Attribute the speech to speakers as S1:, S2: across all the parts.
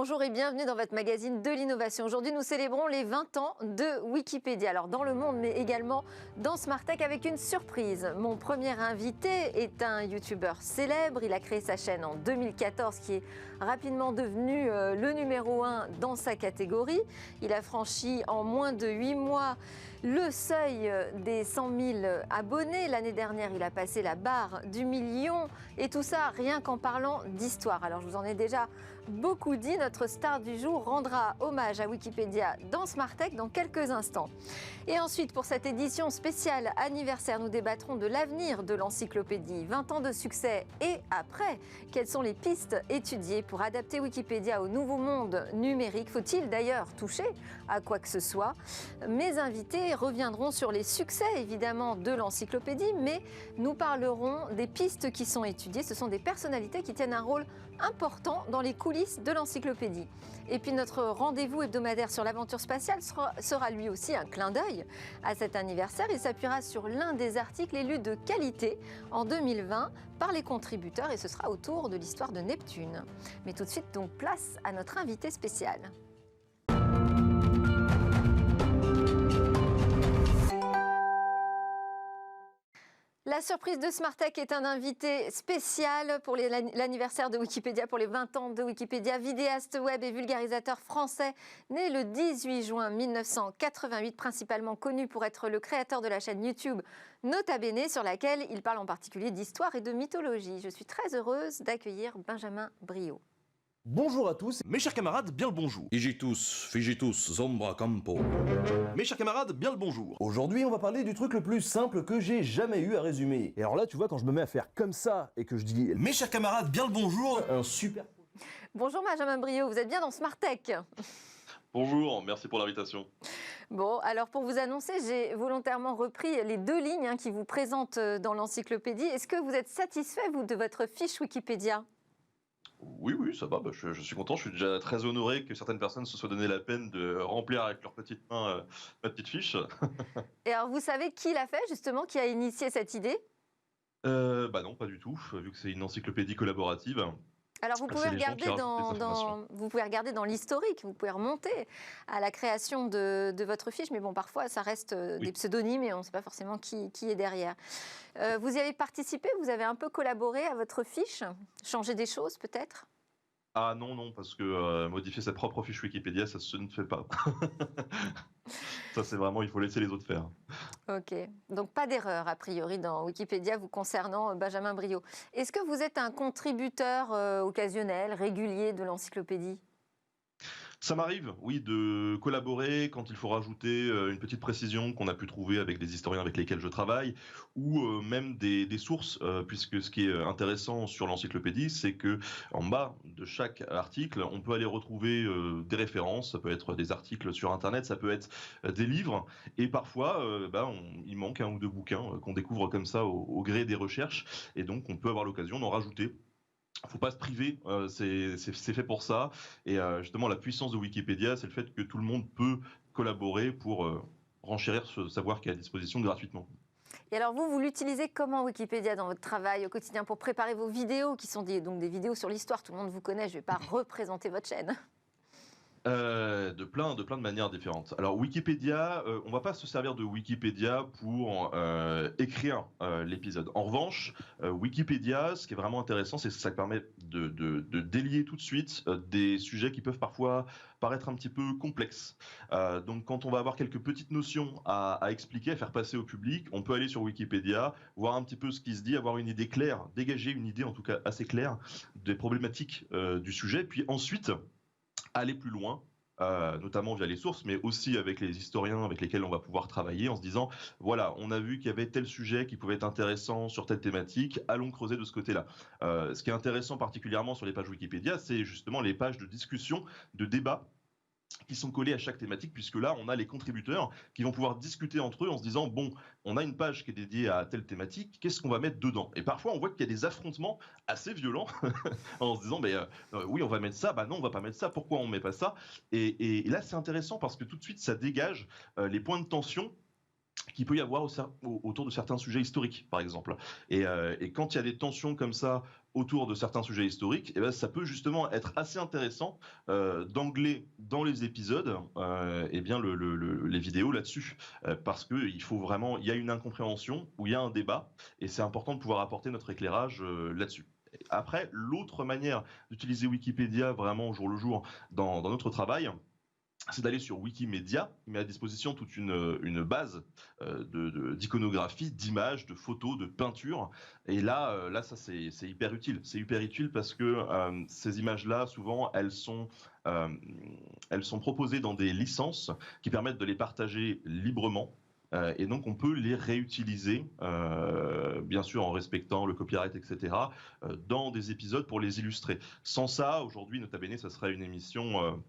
S1: Bonjour et bienvenue dans votre magazine de l'innovation. Aujourd'hui, nous célébrons les 20 ans de Wikipédia. Alors dans le monde, mais également dans Smart Tech avec une surprise. Mon premier invité est un youtubeur célèbre. Il a créé sa chaîne en 2014 qui est rapidement devenu le numéro 1 dans sa catégorie. Il a franchi en moins de 8 mois le seuil des 100 000 abonnés. L'année dernière, il a passé la barre du million. Et tout ça rien qu'en parlant d'histoire. Alors je vous en ai déjà beaucoup dit. Notre star du jour rendra hommage à Wikipédia dans Smart Tech dans quelques instants. Et ensuite, pour cette édition spéciale anniversaire, nous débattrons de l'avenir de l'encyclopédie. 20 ans de succès et après, quelles sont les pistes étudiées pour adapter Wikipédia au nouveau monde numérique? Faut-il d'ailleurs toucher à quoi que ce soit? Mes invités reviendront sur les succès évidemment de l'encyclopédie, mais nous parlerons des pistes qui sont étudiées. Ce sont des personnalités qui tiennent un rôle important dans les coulisses de l'encyclopédie. Et puis notre rendez-vous hebdomadaire sur l'aventure spatiale sera lui aussi un clin d'œil à cet anniversaire. Il s'appuiera sur l'un des articles élus de qualité en 2020 par les contributeurs et ce sera autour de l'histoire de Neptune. Mais tout de suite donc place à notre invité spécial. La surprise de Smart Tech est un invité spécial pour l'anniversaire de Wikipédia, pour les 20 ans de Wikipédia, vidéaste web et vulgarisateur français, né le 18 juin 1988, principalement connu pour être le créateur de la chaîne YouTube Nota Bene, sur laquelle il parle en particulier d'histoire et de mythologie. Je suis très heureuse d'accueillir Benjamin Briot.
S2: Bonjour à tous, mes chers camarades, bien le bonjour.
S3: Igitus, Figitus, Zombra Campo.
S2: Mes chers camarades, bien le bonjour.
S4: Aujourd'hui, on va parler du truc le plus simple que j'ai jamais eu à résumer. Et alors là, tu vois, quand je me mets à faire comme ça et que je dis
S2: Mes chers camarades, bien le bonjour.
S4: un super...
S1: Bonjour Benjamin Briot, vous êtes bien dans Smart Tech?
S5: Bonjour, merci pour l'invitation.
S1: Bon, alors pour vous annoncer, j'ai volontairement repris les deux lignes qui vous présentent dans l'encyclopédie. Est-ce que vous êtes satisfait, vous, de votre fiche Wikipédia?
S5: Oui, ça va, je suis content, je suis déjà très honoré que certaines personnes se soient donné la peine de remplir avec leurs petites mains ma petite fiche.
S1: Et alors, vous savez qui l'a fait, justement, qui a initié cette idée?
S5: Non, pas du tout, vu que c'est une encyclopédie collaborative.
S1: Alors, vous pouvez
S5: C'est les gens qui rajoutent des informations.
S1: vous pouvez regarder dans l'historique, vous pouvez remonter à la création de votre fiche, mais bon, parfois, ça reste des pseudonymes et on ne sait pas forcément qui est derrière. Vous y avez participé, vous avez un peu collaboré à votre fiche, changé des choses peut-être?
S5: Ah non, parce que modifier sa propre fiche Wikipédia, ça se ne fait pas. Ça, c'est vraiment, il faut laisser les autres faire.
S1: Ok, donc pas d'erreur a priori dans Wikipédia vous concernant, Benjamin Briot. Est-ce que vous êtes un contributeur occasionnel, régulier de l'encyclopédie?
S5: Ça m'arrive, oui, de collaborer quand il faut rajouter une petite précision qu'on a pu trouver avec des historiens avec lesquels je travaille, ou même des sources, puisque ce qui est intéressant sur l'encyclopédie, c'est que en bas de chaque article, on peut aller retrouver des références, ça peut être des articles sur Internet, ça peut être des livres, et parfois, il manque un ou deux bouquins qu'on découvre comme ça au gré des recherches, et donc on peut avoir l'occasion d'en rajouter. Faut pas se priver, c'est fait pour ça. Et justement, la puissance de Wikipédia, c'est le fait que tout le monde peut collaborer pour renchérir ce savoir qui est à disposition gratuitement.
S1: Et alors vous l'utilisez comment Wikipédia dans votre travail au quotidien pour préparer vos vidéos, qui sont donc des vidéos sur l'histoire, tout le monde vous connaît, je ne vais pas représenter votre chaîne.
S5: De plein de manières différentes. Alors Wikipédia, on va pas se servir de Wikipédia pour écrire l'épisode. En revanche, Wikipédia, ce qui est vraiment intéressant, c'est que ça permet de délier tout de suite des sujets qui peuvent parfois paraître un petit peu complexes. Donc quand on va avoir quelques petites notions à expliquer, à faire passer au public, on peut aller sur Wikipédia, voir un petit peu ce qui se dit, avoir une idée claire, dégager une idée en tout cas assez claire des problématiques du sujet, puis ensuite aller plus loin, notamment via les sources, mais aussi avec les historiens avec lesquels on va pouvoir travailler en se disant, voilà, on a vu qu'il y avait tel sujet qui pouvait être intéressant sur telle thématique, allons creuser de ce côté-là. Ce qui est intéressant particulièrement sur les pages Wikipédia, c'est justement les pages de discussion, de débat, qui sont collés à chaque thématique, puisque là, on a les contributeurs qui vont pouvoir discuter entre eux en se disant, bon, on a une page qui est dédiée à telle thématique, qu'est-ce qu'on va mettre dedans? Et parfois, on voit qu'il y a des affrontements assez violents en se disant, oui, on va mettre ça, non, on va pas mettre ça, pourquoi on met pas ça? Et là, c'est intéressant parce que tout de suite, ça dégage les points de tension qu'il peut y avoir autour de certains sujets historiques, par exemple. Et quand il y a des tensions comme ça autour de certains sujets historiques, eh ben, ça peut justement être assez intéressant d'angler dans les épisodes eh bien les vidéos là-dessus. Parce qu'il faut vraiment, il y a une incompréhension ou il y a un débat, et c'est important de pouvoir apporter notre éclairage là-dessus. Après, l'autre manière d'utiliser Wikipédia vraiment au jour le jour dans notre travail, c'est d'aller sur Wikimedia, qui met à disposition toute une base d'iconographie, d'images, de photos, de peintures. Et là, ça c'est hyper utile. C'est hyper utile parce que ces images-là, souvent, elles sont proposées dans des licences qui permettent de les partager librement. Et donc on peut les réutiliser, bien sûr en respectant le copyright, etc., dans des épisodes pour les illustrer. Sans ça, aujourd'hui, nota bene, ça serait une émission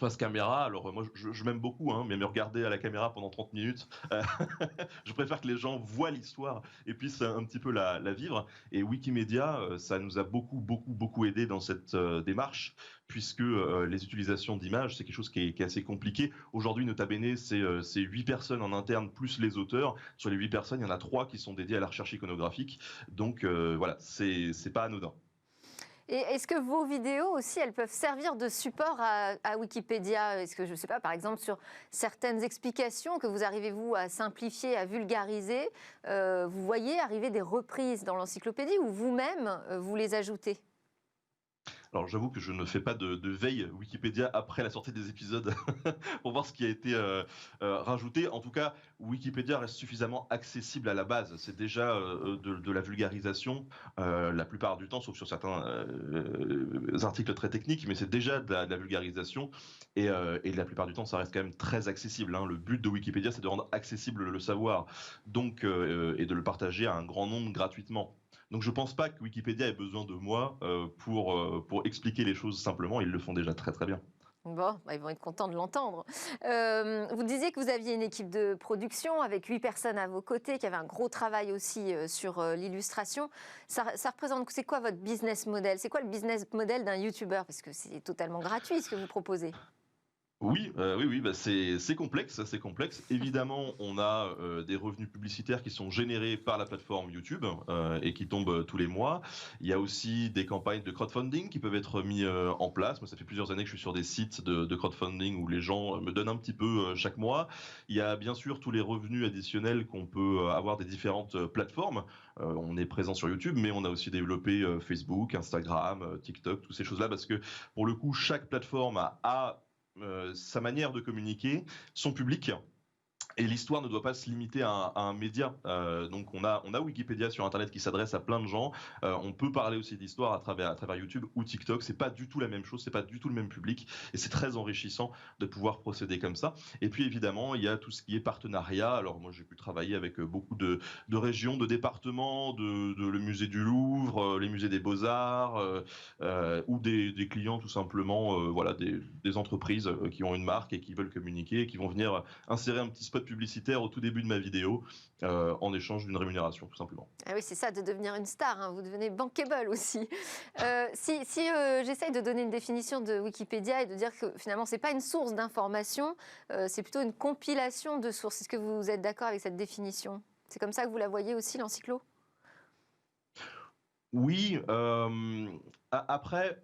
S5: face caméra. Alors moi je m'aime beaucoup, hein, mais me regarder à la caméra pendant 30 minutes, je préfère que les gens voient l'histoire et puissent un petit peu la vivre. Et Wikimedia, ça nous a beaucoup aidé dans cette démarche, puisque les utilisations d'images, c'est quelque chose qui est assez compliqué. Aujourd'hui, nota bene, c'est 8 personnes en interne plus les auteurs. Sur les 8 personnes, il y en a 3 qui sont dédiées à la recherche iconographique. Donc voilà, c'est pas anodin.
S1: Et est-ce que vos vidéos aussi, elles peuvent servir de support à Wikipédia? Est-ce que, je ne sais pas, par exemple, sur certaines explications que vous arrivez, vous, à simplifier, à vulgariser, vous voyez arriver des reprises dans l'encyclopédie ou vous-même, vous les ajoutez?
S5: Alors j'avoue que je ne fais pas de veille Wikipédia après la sortie des épisodes pour voir ce qui a été rajouté. En tout cas, Wikipédia reste suffisamment accessible à la base. C'est déjà de la vulgarisation la plupart du temps, sauf sur certains articles très techniques, mais c'est déjà de la vulgarisation et la plupart du temps, ça reste quand même très accessible, hein. Le but de Wikipédia, c'est de rendre accessible le savoir, donc et de le partager à un grand nombre gratuitement. Donc je pense pas que Wikipédia ait besoin de moi pour expliquer les choses simplement, ils le font déjà très très bien.
S1: Bon, bah, ils vont être contents de l'entendre. Vous disiez que vous aviez une équipe de production avec 8 personnes à vos côtés, qui avait un gros travail aussi sur l'illustration. Ça représente, c'est quoi votre business model? C'est quoi le business model d'un YouTuber? Parce que c'est totalement gratuit ce que vous proposez.
S5: Oui, bah c'est complexe, c'est complexe. Évidemment, on a des revenus publicitaires qui sont générés par la plateforme YouTube et qui tombent tous les mois. Il y a aussi des campagnes de crowdfunding qui peuvent être mis en place. Moi, ça fait plusieurs années que je suis sur des sites de crowdfunding où les gens me donnent un petit peu chaque mois. Il y a bien sûr tous les revenus additionnels qu'on peut avoir des différentes plateformes. On est présent sur YouTube, mais on a aussi développé Facebook, Instagram, TikTok, toutes ces choses-là, parce que pour le coup, chaque plateforme a sa manière de communiquer, son public. Et l'histoire ne doit pas se limiter à un média. Donc on a Wikipédia sur Internet qui s'adresse à plein de gens. On peut parler aussi d'histoire à travers YouTube ou TikTok. C'est pas du tout la même chose, c'est pas du tout le même public. Et c'est très enrichissant de pouvoir procéder comme ça. Et puis évidemment, il y a tout ce qui est partenariat. Alors moi, j'ai pu travailler avec beaucoup de régions, de départements, le musée du Louvre, les musées des Beaux-Arts, ou des clients tout simplement, voilà, des entreprises qui ont une marque et qui veulent communiquer et qui vont venir insérer un petit spot publicitaire au tout début de ma vidéo en échange d'une rémunération, tout simplement.
S1: Ah oui, c'est ça, de devenir une star, hein. Vous devenez bankable aussi. Si j'essaye de donner une définition de Wikipédia et de dire que finalement, ce n'est pas une source d'information, c'est plutôt une compilation de sources. Est-ce que vous êtes d'accord avec cette définition? C'est comme ça que vous la voyez aussi, l'encyclo?
S5: Oui, après...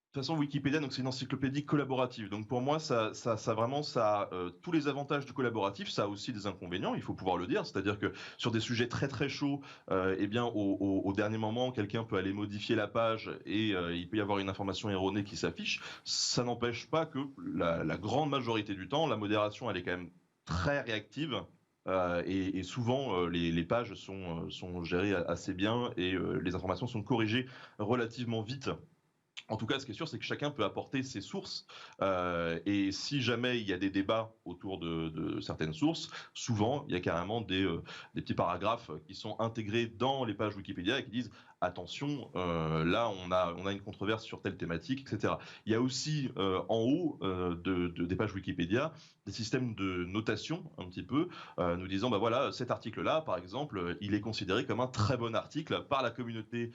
S5: De toute façon, Wikipédia, donc c'est une encyclopédie collaborative. Donc pour moi, ça a tous les avantages du collaboratif. Ça a aussi des inconvénients. Il faut pouvoir le dire. C'est-à-dire que sur des sujets très très chauds, eh bien au dernier moment, quelqu'un peut aller modifier la page et il peut y avoir une information erronée qui s'affiche. Ça n'empêche pas que la grande majorité du temps, la modération, elle est quand même très réactive. Et souvent, les pages sont gérées assez bien et les informations sont corrigées relativement vite. En tout cas, ce qui est sûr, c'est que chacun peut apporter ses sources. Et si jamais il y a des débats autour de certaines sources, souvent, il y a carrément des petits paragraphes qui sont intégrés dans les pages Wikipédia et qui disent « attention, là on a une controverse sur telle thématique, etc. Il y a aussi en haut des pages Wikipédia des systèmes de notation un petit peu, nous disant bah voilà, cet article-là par exemple, il est considéré comme un très bon article par la communauté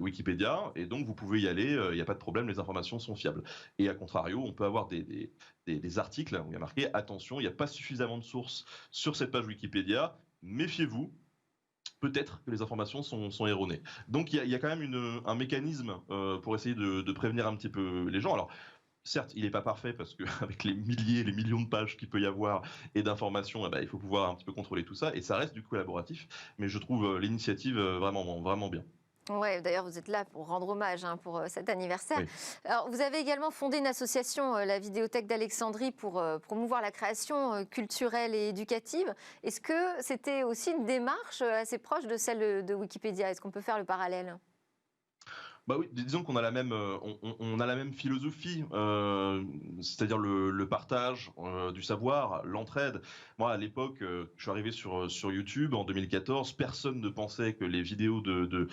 S5: Wikipédia, et donc vous pouvez y aller, il n'y a pas de problème, les informations sont fiables. Et à contrario, on peut avoir des articles où il y a marqué attention, il n'y a pas suffisamment de sources sur cette page Wikipédia, méfiez-vous. Peut-être que les informations sont erronées. Donc il y a quand même un mécanisme pour essayer de prévenir un petit peu les gens. Alors certes, il n'est pas parfait parce qu'avec les milliers, les millions de pages qu'il peut y avoir et d'informations, il faut pouvoir un petit peu contrôler tout ça, et ça reste du collaboratif. Mais je trouve l'initiative vraiment, vraiment bien.
S1: Ouais, d'ailleurs, vous êtes là pour rendre hommage pour cet anniversaire.
S5: Oui.
S1: Alors, vous avez également fondé une association, la Vidéothèque d'Alexandrie, pour promouvoir la création culturelle et éducative. Est-ce que c'était aussi une démarche assez proche de celle de Wikipédia? Est-ce qu'on peut faire le parallèle?
S5: Bah oui, disons qu'on a on a la même philosophie, c'est-à-dire le partage du savoir, l'entraide. Moi, à l'époque, je suis arrivé sur YouTube en 2014, personne ne pensait que les vidéos de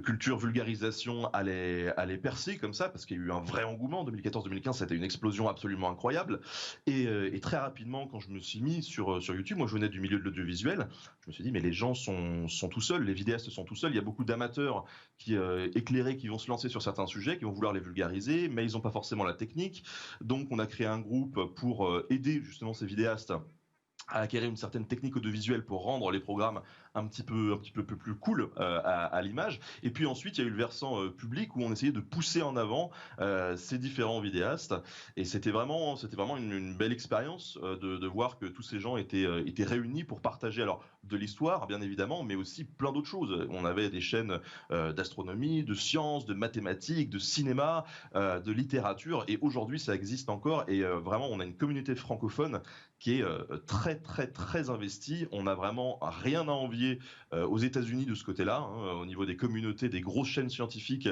S5: culture vulgarisation allaient percer comme ça, parce qu'il y a eu un vrai engouement. En 2014-2015, c'était une explosion absolument incroyable. Et très rapidement, quand je me suis mis sur YouTube, moi je venais du milieu de l'audiovisuel, je me suis dit, mais les gens sont tout seuls, les vidéastes sont tout seuls, il y a beaucoup d'amateurs éclairés qui vont se lancer sur certains sujets, qui vont vouloir les vulgariser, mais ils n'ont pas forcément la technique. Donc on a créé un groupe pour aider justement ces vidéastes à acquérir une certaine technique audiovisuelle pour rendre les programmes un petit peu plus cool à l'image. Et puis ensuite, il y a eu le versant public où on essayait de pousser en avant ces différents vidéastes. Et c'était vraiment une belle expérience de voir que tous ces gens étaient réunis pour partager alors de l'histoire, bien évidemment, mais aussi plein d'autres choses. On avait des chaînes d'astronomie, de sciences, de mathématiques, de cinéma, de littérature. Et aujourd'hui, ça existe encore. Et vraiment, on a une communauté francophone qui est très, très, très investie. On n'a vraiment rien à envier aux États-Unis de ce côté-là. Au niveau des communautés, des grosses chaînes scientifiques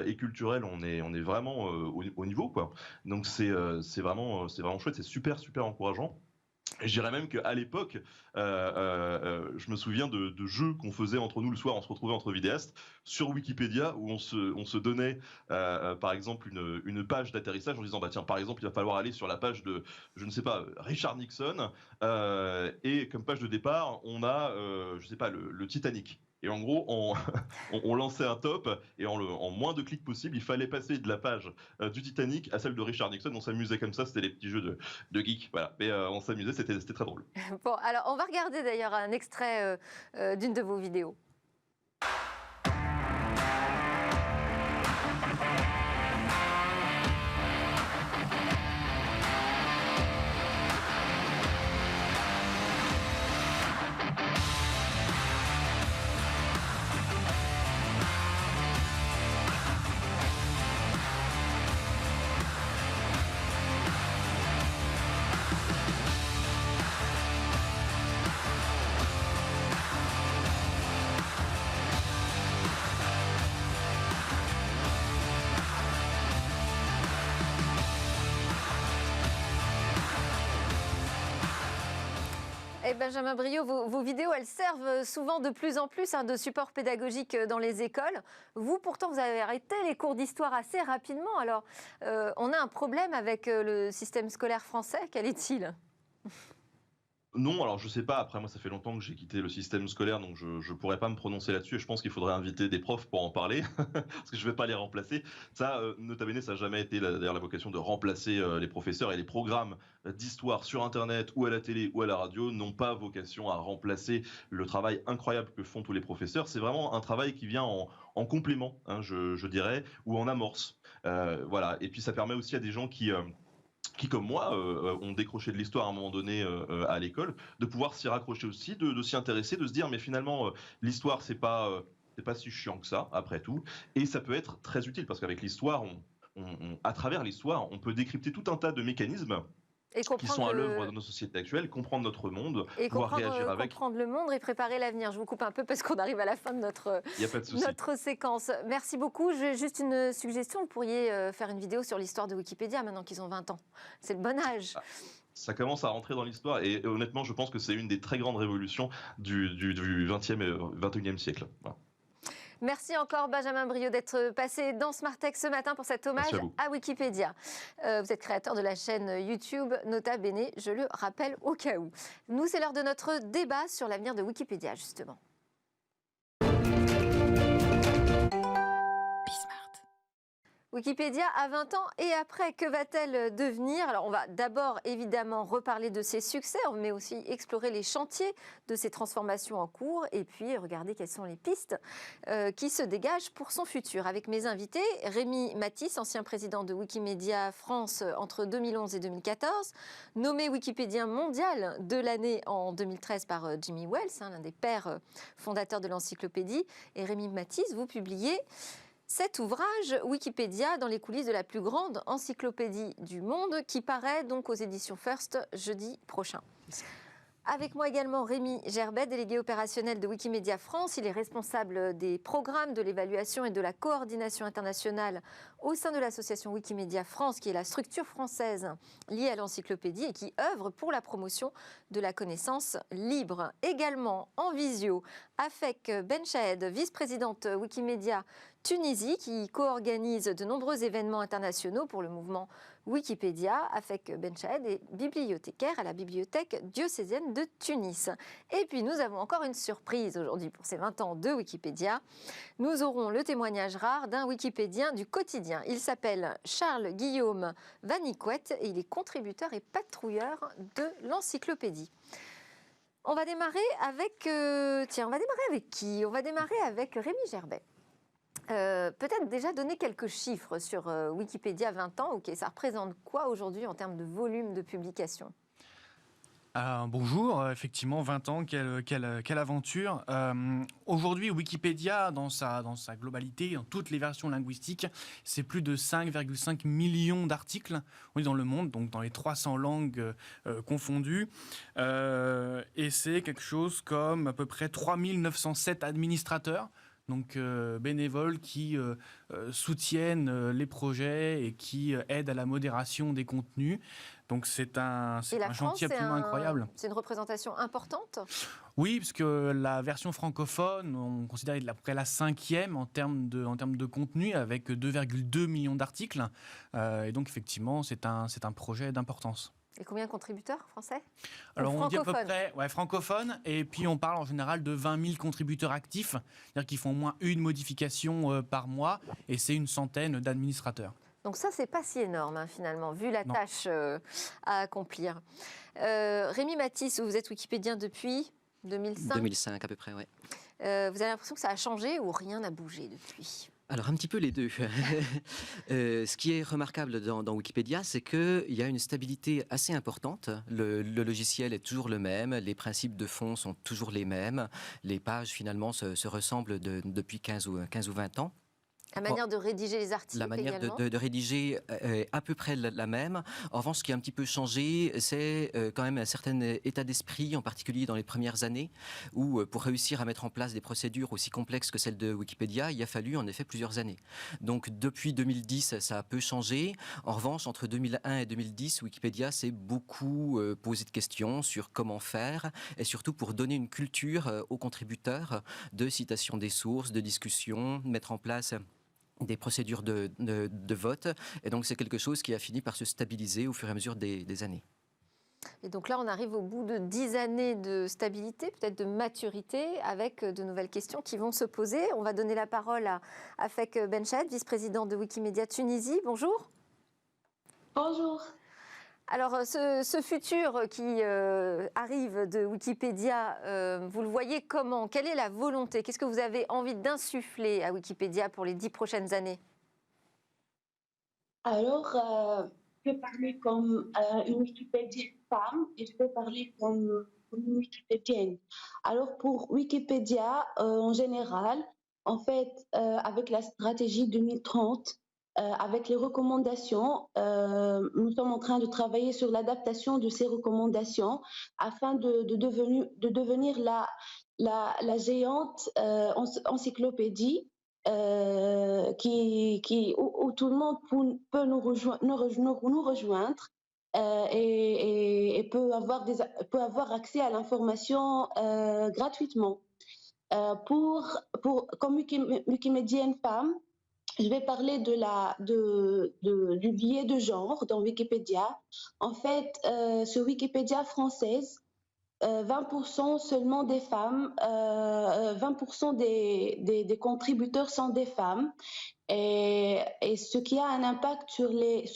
S5: et culturelles, on est vraiment au niveau, quoi. Donc c'est vraiment chouette, c'est super, super encourageant. Et je dirais même qu'à l'époque, je me souviens de jeux qu'on faisait entre nous le soir, on se retrouvait entre vidéastes sur Wikipédia où on se donnait par exemple une page d'atterrissage en disant bah tiens par exemple il va falloir aller sur la page de je ne sais pas Richard Nixon et comme page de départ on a je sais pas le Titanic. Et en gros, on lançait un top et en moins de clics possible, il fallait passer de la page du Titanic à celle de Richard Nixon. On s'amusait comme ça, c'était les petits jeux de geeks. Voilà. Mais on s'amusait, c'était très drôle.
S1: Bon, alors on va regarder d'ailleurs un extrait d'une de vos vidéos. Et Benjamin Briot, vos vidéos, elles servent souvent de plus en plus de support pédagogique dans les écoles. Vous, pourtant, vous avez arrêté les cours d'histoire assez rapidement. Alors, on a un problème avec le système scolaire français. Quel est-il ?
S5: Non, alors je sais pas, après moi ça fait longtemps que j'ai quitté le système scolaire, donc je pourrais pas me prononcer là-dessus, et je pense qu'il faudrait inviter des profs pour en parler, parce que je vais pas les remplacer. Ça, nota bene, ça n'a jamais été d'ailleurs la vocation de remplacer les professeurs, et les programmes d'histoire sur Internet, ou à la télé, ou à la radio, n'ont pas vocation à remplacer le travail incroyable que font tous les professeurs. C'est vraiment un travail qui vient en complément, je dirais, ou en amorce. Voilà, et puis ça permet aussi à des gens qui comme moi, ont décroché de l'histoire à un moment donné à l'école, de pouvoir s'y raccrocher aussi, de s'y intéresser, de se dire mais finalement l'histoire c'est pas si chiant que ça après tout, et ça peut être très utile parce qu'avec l'histoire, à travers l'histoire, on peut décrypter tout un tas de mécanismes qui sont à l'œuvre de nos sociétés actuelles, comprendre notre monde,
S1: et
S5: pouvoir réagir avec.
S1: Comprendre le monde et préparer l'avenir. Je vous coupe un peu parce qu'on arrive à la fin de notre séquence. Merci beaucoup. J'ai juste une suggestion. Vous pourriez faire une vidéo sur l'histoire de Wikipédia maintenant qu'ils ont 20 ans. C'est le bon âge.
S5: Ça commence à rentrer dans l'histoire et honnêtement, je pense que c'est une des très grandes révolutions du 20e et 21e siècle. Voilà.
S1: Merci encore Benjamin Briot d'être passé dans Smart Tech ce matin pour cet hommage à Wikipédia. Vous êtes créateur de la chaîne YouTube Nota Bene, je le rappelle au cas où. Nous, c'est l'heure de notre débat sur l'avenir de Wikipédia, justement. Wikipédia à 20 ans et après, que va-t-elle devenir? Alors on va d'abord évidemment reparler de ses succès, mais aussi explorer les chantiers de ses transformations en cours et puis regarder quelles sont les pistes qui se dégagent pour son futur. Avec mes invités, Rémi Mathis, ancien président de Wikimedia France entre 2011 et 2014, nommé Wikipédien mondial de l'année en 2013 par Jimmy Wales, l'un des pères fondateurs de l'encyclopédie. Et Rémi Mathis, vous publiez cet ouvrage, Wikipédia, dans les coulisses de la plus grande encyclopédie du monde, qui paraît donc aux éditions First jeudi prochain. Avec moi également Rémi Gerbet, délégué opérationnel de Wikimedia France. Il est responsable des programmes de l'évaluation et de la coordination internationale au sein de l'association Wikimedia France, qui est la structure française liée à l'encyclopédie et qui œuvre pour la promotion de la connaissance libre. Également en visio, Afek Benchaed, vice-présidente Wikimedia Tunisie, qui co-organise de nombreux événements internationaux pour le mouvement Wikipédia. Afek Benchaed est bibliothécaire à la bibliothèque diocésaine de Tunis. Et puis nous avons encore une surprise aujourd'hui pour ces 20 ans de Wikipédia. Nous aurons le témoignage rare d'un Wikipédien du quotidien. Il s'appelle Charles-Guillaume Vanicouette et il est contributeur et patrouilleur de l'encyclopédie. On va démarrer avec... on va démarrer avec qui? On va démarrer avec Rémi Gerbet. Peut-être déjà donner quelques chiffres sur Wikipédia 20 ans. Ok, ça représente quoi aujourd'hui en termes de volume de publication?
S6: Bonjour, effectivement 20 ans, quelle aventure. Aujourd'hui, Wikipédia, dans sa globalité, dans toutes les versions linguistiques, c'est plus de 5,5 millions d'articles dans le monde, donc dans les 300 langues confondues. Et c'est quelque chose comme à peu près 3907 administrateurs, donc bénévoles qui soutiennent les projets et qui aident à la modération des contenus. Donc c'est un chantier absolument incroyable.
S1: C'est une représentation importante?
S6: Oui, parce que la version francophone, on considère à peu près la 5e en termes de contenu, avec 2,2 millions d'articles. Et donc effectivement, c'est un projet d'importance.
S1: Et combien de contributeurs français?
S6: Alors on dit à peu près francophone, et puis on parle en général de 20 000 contributeurs actifs, c'est-à-dire qu'ils font au moins une modification par mois, et c'est une centaine d'administrateurs.
S1: Donc ça, c'est pas si énorme finalement, vu la tâche à accomplir. Rémi Mathis, vous êtes wikipédien depuis 2005
S7: 2005 à peu près, oui.
S1: Vous avez l'impression que ça a changé ou rien n'a bougé depuis?
S7: Alors un petit peu les deux. Ce qui est remarquable dans Wikipédia, c'est qu'il y a une stabilité assez importante. Le logiciel est toujours le même, les principes de fond sont toujours les mêmes, les pages finalement se ressemblent depuis 15 ou 20 ans.
S1: La manière de rédiger les articles.
S7: La manière
S1: également.
S7: de rédiger est à peu près la même. En revanche, ce qui a un petit peu changé, c'est quand même un certain état d'esprit, en particulier dans les premières années, où pour réussir à mettre en place des procédures aussi complexes que celles de Wikipédia, il a fallu en effet plusieurs années. Donc depuis 2010, ça a peu changé. En revanche, entre 2001 et 2010, Wikipédia s'est beaucoup posé de questions sur comment faire, et surtout pour donner une culture aux contributeurs de citation des sources, de discussion, mettre en place des procédures de vote. Et donc, c'est quelque chose qui a fini par se stabiliser au fur et à mesure des années.
S1: Et donc là, on arrive au bout de 10 années de stabilité, peut-être de maturité, avec de nouvelles questions qui vont se poser. On va donner la parole à Afek Benchaed, vice-président de Wikimedia Tunisie. Bonjour.
S8: Bonjour.
S1: Alors, ce futur qui arrive de Wikipédia, vous le voyez comment? Quelle est la volonté? Qu'est-ce que vous avez envie d'insuffler à Wikipédia pour les 10 prochaines années?
S8: Alors, je peux parler comme une Wikipédienne femme et je peux parler comme une Wikipédienne. Alors, pour Wikipédia, en général, en fait, avec la stratégie 2030, avec les recommandations, nous sommes en train de travailler sur l'adaptation de ces recommandations afin de devenir la géante encyclopédie où tout le monde peut nous rejoindre et peut avoir accès à l'information gratuitement. Comme Wikimedienne femme, je vais parler du biais de genre dans Wikipédia. En fait, sur Wikipédia française, 20% seulement des femmes, 20% des contributeurs sont des femmes, et ce qui a un impact sur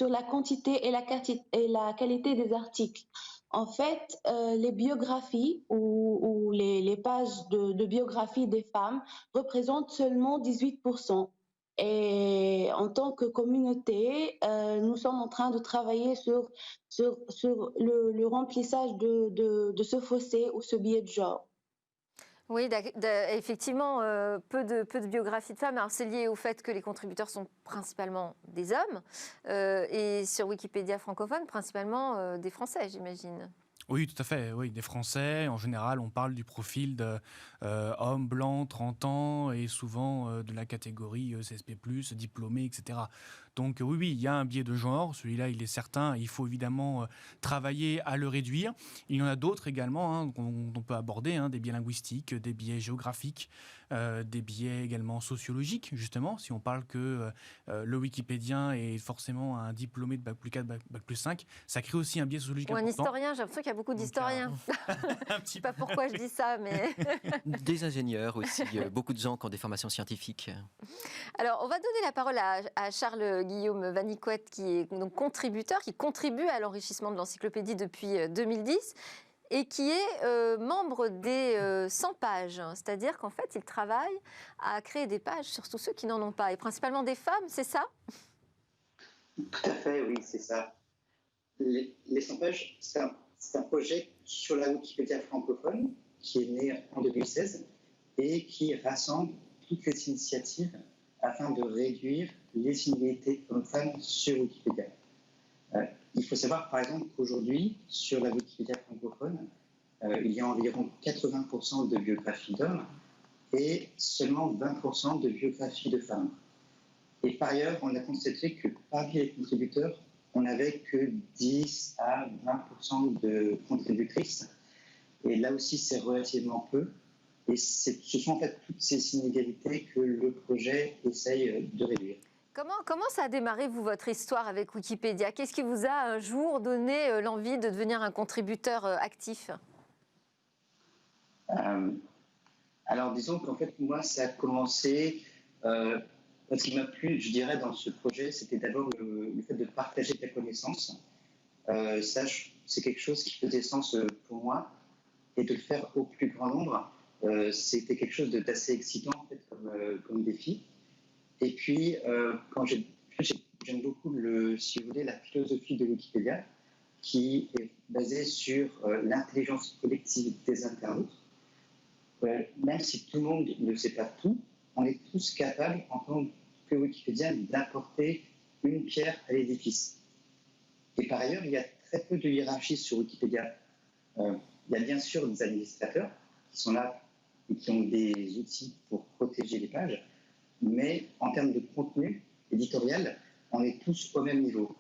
S8: la quantité et la qualité des articles. En fait, les biographies ou les pages de biographie des femmes représentent seulement 18%. Et en tant que communauté, nous sommes en train de travailler sur le remplissage de ce fossé ou ce biais de genre.
S1: Oui, effectivement, peu de biographies de femmes. Alors, c'est lié au fait que les contributeurs sont principalement des hommes et sur Wikipédia francophone, principalement des Français, j'imagine.
S6: Oui, tout à fait. Oui, des Français, en général, on parle du profil d'homme blanc, 30 ans, et souvent de la catégorie CSP+, diplômé, etc. Donc oui, il y a un biais de genre. Celui-là, il est certain. Il faut évidemment travailler à le réduire. Il y en a d'autres également qu'on peut aborder, des biais linguistiques, des biais géographiques, des biais également sociologiques, justement. Si on parle que le wikipédien est forcément un diplômé de Bac plus 4, Bac plus 5, ça crée aussi un biais sociologique
S1: Ou un
S6: important.
S1: historien, j'ai l'impression qu'il y a beaucoup d'historiens. Je ne sais pas pourquoi je dis ça, mais...
S7: Des ingénieurs aussi, beaucoup de gens qui ont des formations scientifiques.
S1: Alors, on va donner la parole à Charles-Guillaume Vanicouette, qui est donc contributeur, qui contribue à l'enrichissement de l'encyclopédie depuis 2010 et qui est membre des 100 pages. C'est-à-dire qu'en fait, il travaille à créer des pages sur tous ceux qui n'en ont pas, et principalement des femmes, c'est ça ?
S9: Tout à fait, oui, c'est ça. Les 100 pages, c'est un projet sur la Wikipédia francophone qui est né en 2016 et qui rassemble toutes les initiatives afin de réduire les inégalités hommes-femmes sur Wikipédia. Il faut savoir, par exemple, qu'aujourd'hui, sur la Wikipédia francophone, il y a environ 80% de biographies d'hommes et seulement 20% de biographies de femmes. Et par ailleurs, on a constaté que parmi les contributeurs, on n'avait que 10 à 20% de contributrices. Et là aussi, c'est relativement peu. Et ce sont en fait toutes ces inégalités que le projet essaye de réduire.
S1: Comment ça a démarré, vous, votre histoire avec Wikipédia ? Qu'est-ce qui vous a un jour donné l'envie de devenir un contributeur actif ?
S9: Alors, disons qu'en fait, moi, ça a commencé... ce qui m'a plu, je dirais, dans ce projet, c'était d'abord le fait de partager ta connaissance. Ça, c'est quelque chose qui faisait sens pour moi. Et de le faire au plus grand nombre, c'était quelque chose d'assez excitant en fait, comme défi. Et puis, j'aime beaucoup, si vous voulez, la philosophie de Wikipédia, qui est basée sur l'intelligence collective des internautes. Même si tout le monde ne sait pas tout, on est tous capables, en tant que Wikipédia, d'apporter une pierre à l'édifice. Et par ailleurs, il y a très peu de hiérarchie sur Wikipédia. Il y a bien sûr des administrateurs qui sont là et qui ont des outils pour protéger les pages, mais en termes de contenu éditorial, on est tous au même niveau.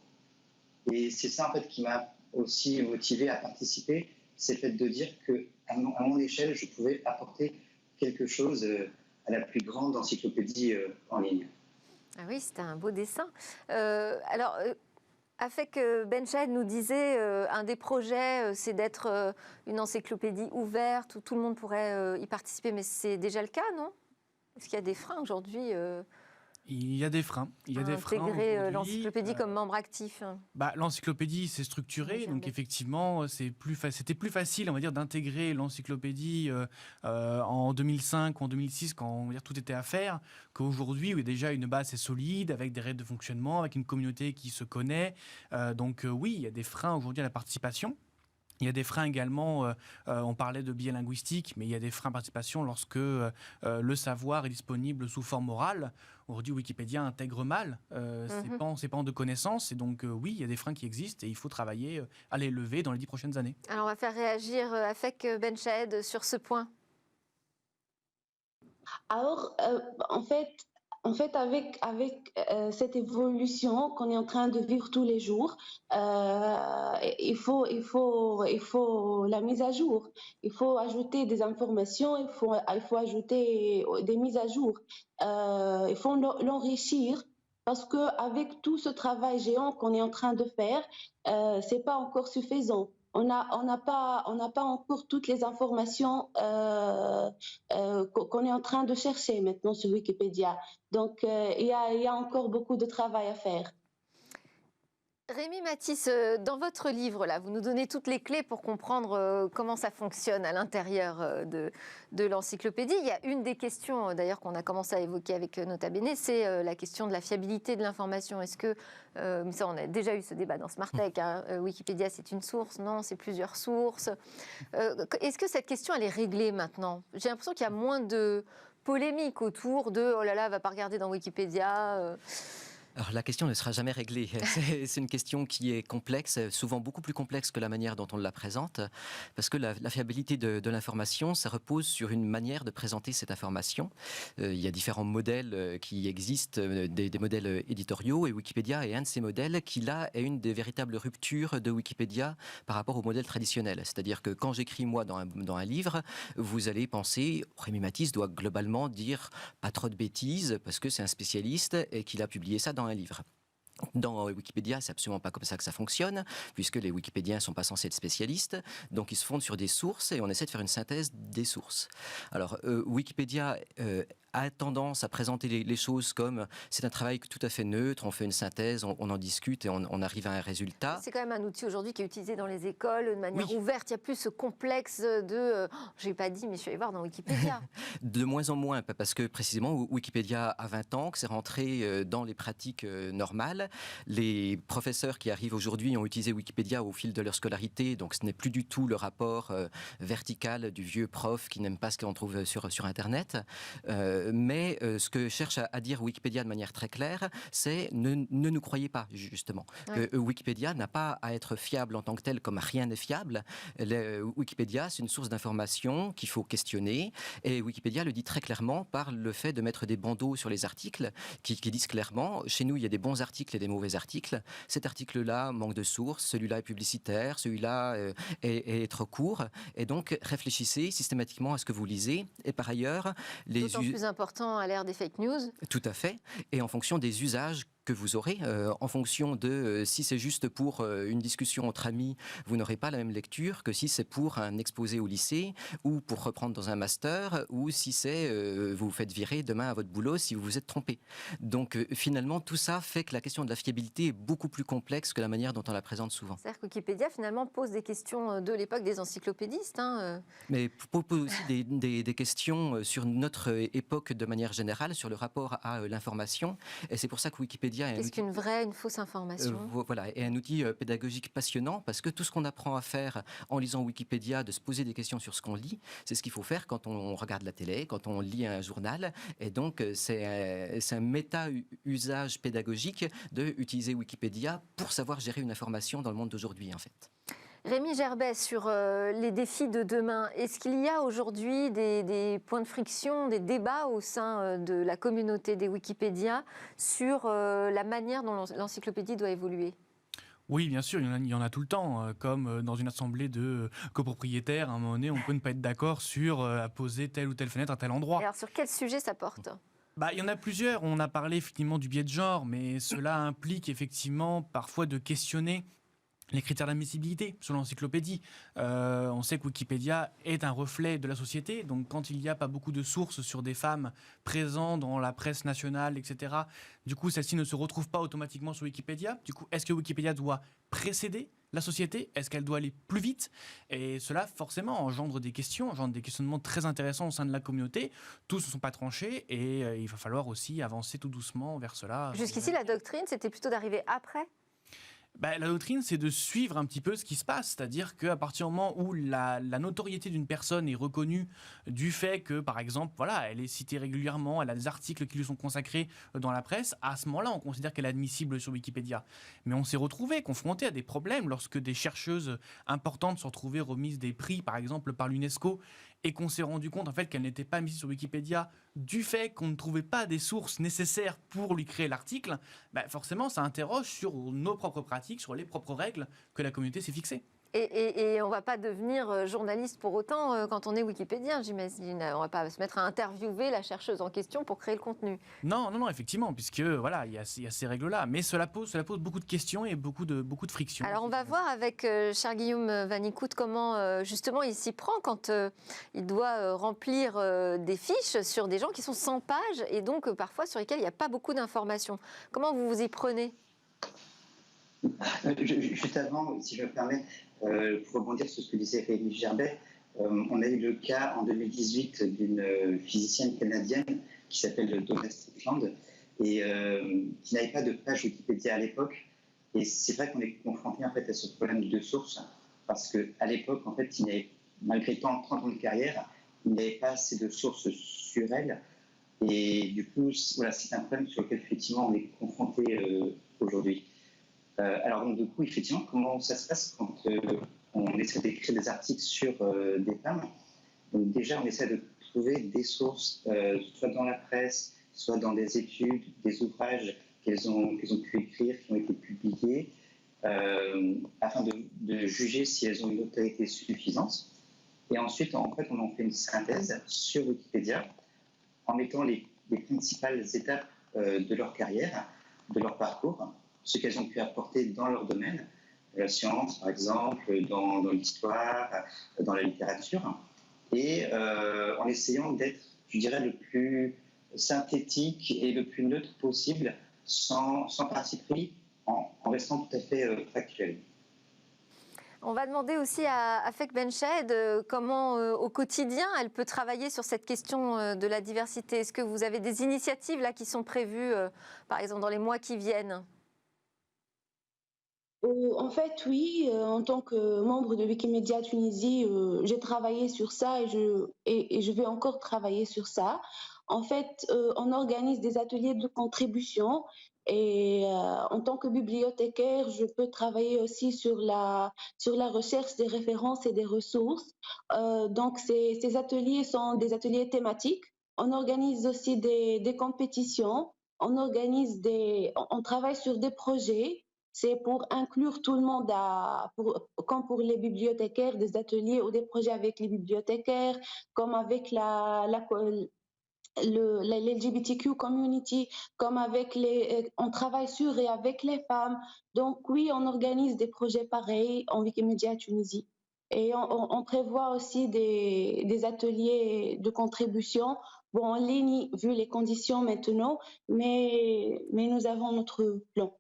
S9: Et c'est ça en fait qui m'a aussi motivé à participer, c'est le fait de dire qu'à mon échelle, je pouvais apporter quelque chose à la plus grande encyclopédie en ligne.
S1: Ah oui, c'était un beau dessin. Afek Benchaed nous disait un des projets, c'est d'être une encyclopédie ouverte où tout le monde pourrait y participer, mais c'est déjà le cas, non ? Est-ce qu'il y a des freins aujourd'hui
S6: Il y a des freins.
S1: Intégrer l'encyclopédie comme membre actif.
S6: L'encyclopédie, c'est structuré, donc effectivement, c'était plus facile, on va dire, d'intégrer l'encyclopédie en 2005 ou en 2006, quand on va dire, tout était à faire, qu'aujourd'hui, où il y a déjà une base assez solide, avec des règles de fonctionnement, avec une communauté qui se connaît. Oui, il y a des freins aujourd'hui à la participation. Il y a des freins également, on parlait de biais linguistiques, mais il y a des freins à participation lorsque le savoir est disponible sous forme orale. Aujourd'hui, Wikipédia intègre mal ces pans de connaissances. Et donc, oui, il y a des freins qui existent et il faut travailler à les lever dans les 10 prochaines années.
S1: Alors, on va faire réagir Afek Benchaed sur ce point.
S8: Alors, en fait, En fait, cette évolution qu'on est en train de vivre tous les jours, il faut la mise à jour. Il faut ajouter des informations, il faut ajouter des mises à jour. Il faut l'enrichir parce qu'avec tout ce travail géant qu'on est en train de faire, c'est pas encore suffisant. On n'a pas encore toutes les informations qu'on est en train de chercher maintenant sur Wikipédia. Donc, il y a encore beaucoup de travail à faire.
S1: Rémi Mathis, dans votre livre, là, vous nous donnez toutes les clés pour comprendre comment ça fonctionne à l'intérieur de l'encyclopédie. Il y a une des questions, d'ailleurs, qu'on a commencé à évoquer avec Nota Bene, c'est la question de la fiabilité de l'information. Est-ce que, ça, on a déjà eu ce débat dans Smartech, hein, Wikipédia, c'est une source? Non, c'est plusieurs sources. Est-ce que cette question, elle est réglée maintenant? J'ai l'impression qu'il y a moins de polémique autour de « oh là là, va pas regarder dans Wikipédia ».
S7: Alors la question ne sera jamais réglée. C'est une question qui est complexe, souvent beaucoup plus complexe que la manière dont on la présente, parce que la fiabilité de l'information, ça repose sur une manière de présenter cette information. Il y a différents modèles qui existent, des modèles éditoriaux, et Wikipédia est un de ces modèles qui, là, est une des véritables ruptures de Wikipédia par rapport au modèle traditionnel. C'est-à-dire que quand j'écris, moi, dans un livre, vous allez penser, Rémi Mathis doit globalement dire pas trop de bêtises, parce que c'est un spécialiste et qu'il a publié ça dans un livre. Dans Wikipédia, c'est absolument pas comme ça que ça fonctionne, puisque les Wikipédiens sont pas censés être spécialistes, donc ils se fondent sur des sources et on essaie de faire une synthèse des sources. Alors, Wikipédia a tendance à présenter les choses comme c'est un travail tout à fait neutre, on fait une synthèse, on en discute et on arrive à un résultat.
S1: C'est quand même un outil aujourd'hui qui est utilisé dans les écoles de manière ouverte. Il n'y a plus ce complexe de je n'ai pas dit, mais je suis allé voir dans Wikipédia.
S7: De moins en moins, parce que précisément Wikipédia a 20 ans, que c'est rentré dans les pratiques normales. Les professeurs qui arrivent aujourd'hui ont utilisé Wikipédia au fil de leur scolarité, donc ce n'est plus du tout le rapport vertical du vieux prof qui n'aime pas ce qu'on trouve sur Internet. Mais ce que cherche à dire Wikipédia de manière très claire, c'est ne nous croyez pas, justement. Que Wikipédia n'a pas à être fiable en tant que tel, comme rien n'est fiable. Wikipédia, c'est une source d'information qu'il faut questionner. Et Wikipédia le dit très clairement par le fait de mettre des bandeaux sur les articles qui disent clairement, chez nous, il y a des bons articles et des mauvais articles. Cet article-là manque de source, celui-là est publicitaire, celui-là est trop court. Et donc, réfléchissez systématiquement à ce que vous lisez. Et par ailleurs,
S1: d'autant plus important à l'ère des fake news.
S7: Tout à fait. Et en fonction des usages que vous aurez, en fonction de si c'est juste pour une discussion entre amis, vous n'aurez pas la même lecture que si c'est pour un exposé au lycée ou pour reprendre dans un master ou si c'est vous vous faites virer demain à votre boulot si vous vous êtes trompé. Donc finalement, tout ça fait que la question de la fiabilité est beaucoup plus complexe que la manière dont on la présente souvent.
S1: C'est-à-dire que Wikipédia finalement pose des questions de l'époque des encyclopédistes.
S7: Mais pose aussi des questions sur notre époque de manière générale, sur le rapport à l'information. Et c'est pour ça que Wikipédia
S1: qu'est-ce qu'une vraie, une fausse information
S7: Voilà, et un outil pédagogique passionnant, parce que tout ce qu'on apprend à faire en lisant Wikipédia, de se poser des questions sur ce qu'on lit, c'est ce qu'il faut faire quand on regarde la télé, quand on lit un journal. Et donc, c'est un méta-usage pédagogique d'utiliser Wikipédia pour savoir gérer une information dans le monde d'aujourd'hui, en fait.
S1: Rémi Gerbet, sur les défis de demain, est-ce qu'il y a aujourd'hui des points de friction, des débats au sein de la communauté des Wikipédia sur la manière dont l'encyclopédie doit évoluer ?
S6: Oui, bien sûr, il y en a tout le temps. Comme dans une assemblée de copropriétaires, à un moment donné, on peut ne pas être d'accord sur poser telle ou telle fenêtre à tel endroit.
S1: Alors, sur quel sujet ça porte ?
S6: Il y en a plusieurs. On a parlé effectivement du biais de genre, mais cela implique effectivement parfois de questionner les critères d'admissibilité sur l'encyclopédie. On sait que Wikipédia est un reflet de la société, donc quand il n'y a pas beaucoup de sources sur des femmes présentes dans la presse nationale, etc., du coup, celles-ci ne se retrouvent pas automatiquement sur Wikipédia. Du coup, est-ce que Wikipédia doit précéder la société ? Est-ce qu'elle doit aller plus vite ? Et cela, forcément, engendre des questionnements très intéressants au sein de la communauté. Tous ne sont pas tranchés et il va falloir aussi avancer tout doucement vers cela.
S1: Jusqu'ici, la doctrine, c'était plutôt d'arriver après ?
S6: La doctrine, c'est de suivre un petit peu ce qui se passe. C'est-à-dire qu'à partir du moment où la notoriété d'une personne est reconnue du fait que, par exemple, elle est citée régulièrement, elle a des articles qui lui sont consacrés dans la presse, à ce moment-là, on considère qu'elle est admissible sur Wikipédia. Mais on s'est retrouvé confronté à des problèmes lorsque des chercheuses importantes sont retrouvées remises des prix, par exemple, par l'UNESCO, et qu'on s'est rendu compte en fait qu'elle n'était pas mise sur Wikipédia du fait qu'on ne trouvait pas des sources nécessaires pour lui créer l'article, forcément ça interroge sur nos propres pratiques, sur les propres règles que la communauté s'est fixées.
S1: Et on ne va pas devenir journaliste pour autant quand on est wikipédien, j'imagine. On ne va pas se mettre à interviewer la chercheuse en question pour créer le contenu.
S6: Non, effectivement, puisque voilà, il y a ces règles-là. Mais cela pose beaucoup de questions et beaucoup de frictions.
S1: Alors on va voir avec cher Guillaume Van Niekout comment justement il s'y prend quand il doit remplir des fiches sur des gens qui sont 100 pages et donc parfois sur lesquels il n'y a pas beaucoup d'informations. Comment vous vous y prenez ?
S9: Juste avant, si je me permets, pour rebondir sur ce que disait Rémi Gerbet, on a eu le cas en 2018 d'une physicienne canadienne qui s'appelle Donna Strickland et qui n'avait pas de page Wikipédia à l'époque. Et c'est vrai qu'on est confronté en fait à ce problème de sources parce qu'à l'époque, en fait, malgré 30 ans de carrière, il n'y avait pas assez de sources sur elle. Et du coup, voilà, c'est un problème sur lequel effectivement on est confronté aujourd'hui. Alors donc du coup, effectivement, comment ça se passe quand on essaie d'écrire des articles sur des femmes? Donc déjà, on essaie de trouver des sources, soit dans la presse, soit dans des études, des ouvrages qu'elles ont pu écrire, qui ont été publiés, afin de juger si elles ont une autorité suffisante. Et ensuite, en fait, on en fait une synthèse sur Wikipédia en mettant les principales étapes de leur carrière, de leur parcours, ce qu'elles ont pu apporter dans leur domaine, la science par exemple, dans l'histoire, dans la littérature, et en essayant d'être, je dirais, le plus synthétique et le plus neutre possible, sans parti pris, en restant tout à fait factuel.
S1: On va demander aussi à Afek Benched comment au quotidien elle peut travailler sur cette question de la diversité. Est-ce que vous avez des initiatives là qui sont prévues, par exemple dans les mois qui viennent ?
S8: En fait, oui, en tant que membre de Wikimedia Tunisie, j'ai travaillé sur ça et je vais encore travailler sur ça. En fait, on organise des ateliers de contribution et en tant que bibliothécaire, je peux travailler aussi sur la recherche des références et des ressources. Donc, ces ateliers sont des ateliers thématiques. On organise aussi des compétitions, on travaille sur des projets. C'est pour inclure tout le monde, comme pour les bibliothécaires, des ateliers ou des projets avec les bibliothécaires, comme avec l'LGBTQ community, comme on travaille sur et avec les femmes. Donc oui, on organise des projets pareils en Wikimedia Tunisie. Et on prévoit aussi des ateliers de contribution, en ligne, vu les conditions maintenant, mais nous avons notre plan.